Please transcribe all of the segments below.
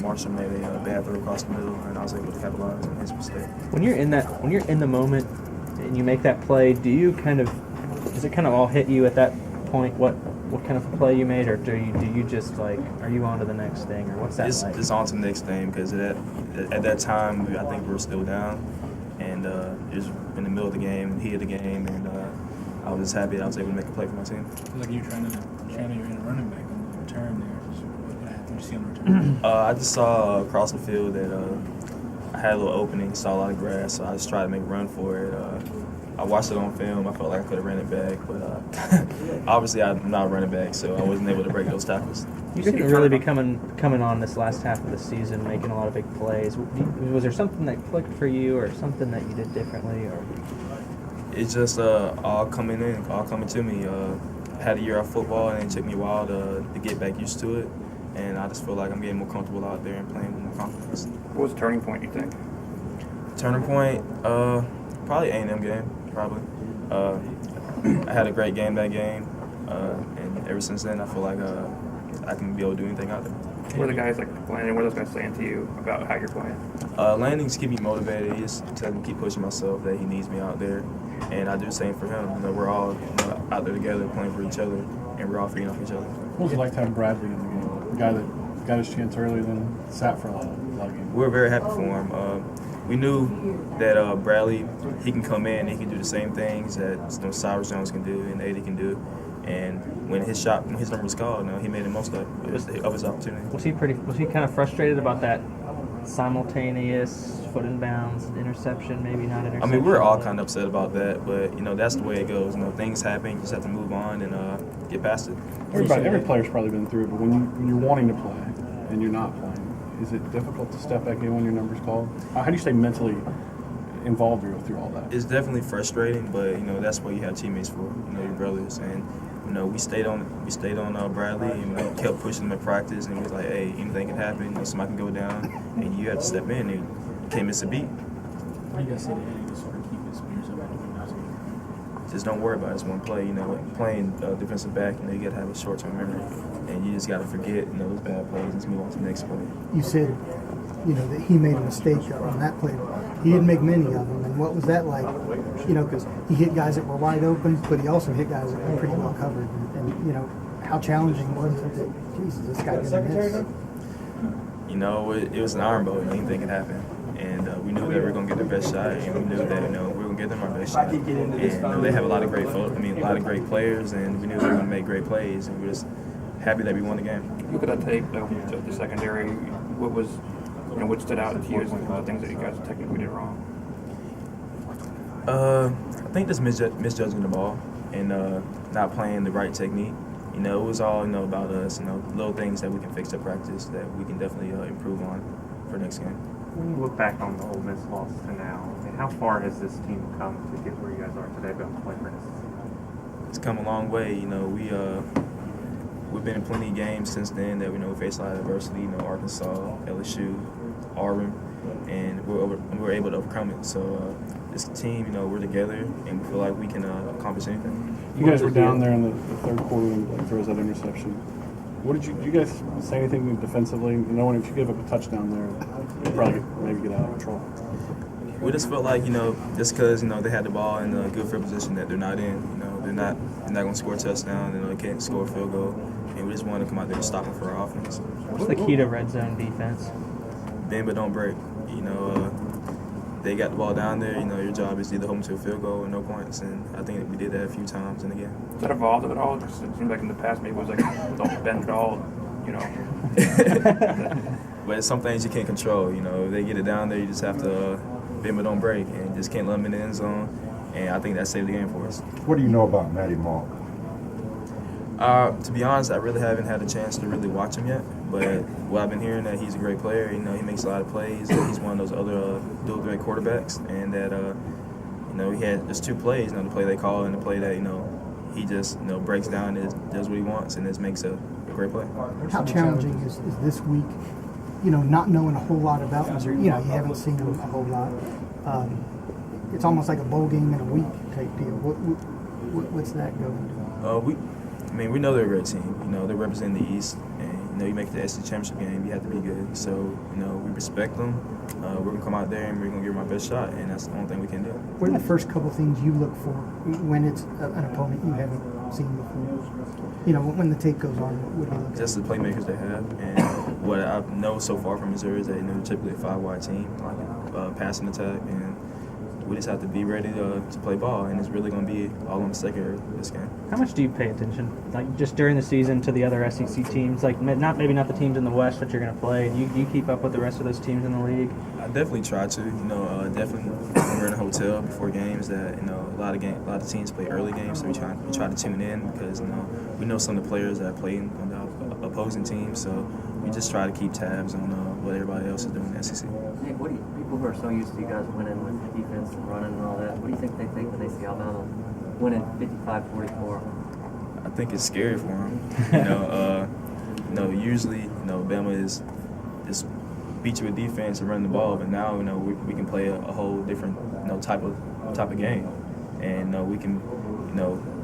Marshall made a bad throw across the middle, and I was able to capitalize on his mistake. When you're in the moment and you make that play, does it kind of all hit you at that point? What kind of play you made, or do you just like, are you on to the next thing, or what's that like? It's on to the next thing because at that time I think we were still down, and it was in the middle of the game, heat of the game, and I was just happy that I was able to make a play for my team. I feel like you're trying to channel your inner running back on the return there. What did you see on the return? I just saw across the field that I had a little opening, saw a lot of grass, so I just tried to make a run for it. I watched it on film. I felt like I could have ran it back, but obviously I'm not a running back, so I wasn't able to break those tackles. You seem to really be coming on this last half of the season, making a lot of big plays. Was there something that clicked for you, or something that you did differently, or? It's just all coming to me. Had a year of football, and it took me a while to get back used to it. And I just feel like I'm getting more comfortable out there and playing with more confidence. What was the turning point, you think? Turning point, probably A&M game, probably. I had a great game that game, and ever since then I feel like I can be able to do anything out there. What are the guys like Landon? What are those guys saying to you about how you're playing? Landon's keep me motivated. He just tells me to keep pushing myself, that he needs me out there, and I do the same for him. You know, we're all out there together playing for each other, and we're all feeding off each other. What was it like to have Bradley in the game? The guy that got his chance early, then sat for a lot of games. We were very happy for him. We knew that Bradley, he can come in and he can do the same things that Cyrus Jones can do and Eddie can do. And when his number was called, he made the most of his opportunity. Was he kind of frustrated about that simultaneous foot in bounds interception, maybe not interception? I mean, we're all kind of upset about that, but that's the way it goes. Things happen. You just have to move on and get past it. Every player's probably been through it, but when you're wanting to play and you're not playing, is it difficult to step back in when your number's called? How do you stay mentally involved through all that? It's definitely frustrating, but that's what you have teammates for. Your brothers, and we stayed on Bradley, and we kept pushing him in practice, and we was like, hey, anything can happen. Somebody can go down, and you have to step in, and you can't miss a beat. What do you guys say to Eddie to sort of keep his spirits up at the Just don't worry about it. It's one play. Playing defensive back, you got to have a short-term memory, and you just got to forget those bad plays and just move on to the next play. You said, that he made a mistake on that play. He didn't make many of them, and what was that like? Because he hit guys that were wide open, but he also hit guys that were pretty well covered. And how challenging was it that, Jesus, this guy didn't miss? It was an iron boat. Anything can happen. And we knew that we were going to get their best shot, and we knew that we were going to get them our best shot. And they have a lot of great players, and we knew they were going to make great plays, and we were just happy that we won the game. Look at that tape, though, the secondary. What stood out to you as the things that you guys technically did wrong? I think just misjudging the ball and not playing the right technique. It was all about us. Little things that we can fix at practice that we can definitely improve on for next game. When you look back on the Ole Miss loss to now, how far has this team come to get where you guys are today about playing for Mississippi? It's come a long way. We've been in plenty of games since then that we faced a lot of adversity. Arkansas, LSU, Auburn, and we're able to overcome it. So this team, we're together, and we feel like we can accomplish anything. You guys were down there in the third quarter when he throws that interception. What did you guys say anything defensively? Knowing if you give up a touchdown there, you'd probably maybe get out of control. We just felt like just because they had the ball in a good field position that they're not in. They're not going to score a touchdown. They can't score a field goal, and we just wanted to come out there and stop them for our offense. What's the key to red zone defense? Bend but don't break. They got the ball down there. Your job is to either hold them to a field goal or no points, and I think we did that a few times in the game. Has that evolved at all? It seemed like in the past maybe it was like don't bend at all, But it's some things you can't control. If they get it down there, you just have to bend but don't break, and just can't let them in the end zone. And I think that saved the game for us. What do you know about Matty Moore? To be honest, I really haven't had a chance to really watch him yet. But what I've been hearing that he's a great player. He makes a lot of plays. He's one of those other dual threat quarterbacks, and that he had just two plays. The play they call and the play that he just breaks down and does what he wants and just makes a great play. How challenging is this week? Not knowing a whole lot about Missouri. You haven't seen them a whole lot. It's almost like a bowl game in a week type deal. What's that going to do? We know they're a great team. They're representing the East, and you make the SEC championship game, you have to be good. So, we respect them. We're gonna come out there and we're gonna give them our best shot, and that's the only thing we can do. What are the first couple things you look for when it's an opponent you haven't seen before? When the tape goes on, what do you look at? Just the playmakers they have, and what I know so far from Missouri is that they're typically a 5-wide team, like passing attack, and we just have to be ready to play ball, and it's really going to be all on the second this game. How much do you pay attention, like just during the season, to the other SEC teams? Like maybe not the teams in the West that you're going to play. Do you keep up with the rest of those teams in the league? I definitely try to. Definitely when we're in a hotel before games, that a lot of teams play early games, so we try to tune in because we know some of the players that play on the opposing team, so we just try to keep tabs on what everybody else is doing in the SEC. Hey, people who are so used to you guys winning with defense and running and all that, what do you think they think when they see Alabama winning 55-44? I think it's scary for them. Usually, Bama is just beat you with defense and running the ball, but now, we can play a whole different, type of game, and we can,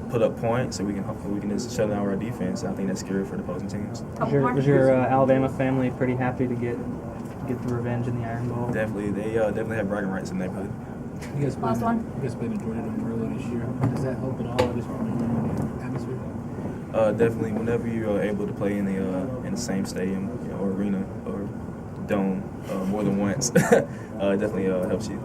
put up points, and we can just shut down our defense. I think that's scary for the opposing teams. Was your Alabama family pretty happy to get the revenge in the Iron Bowl? Definitely, they definitely have bragging rights in the neighborhood. You guys played in Georgia earlier this year. Does that help at all? Just from the atmosphere? Definitely, whenever you're able to play in the same stadium or arena or dome more than once, it definitely helps you.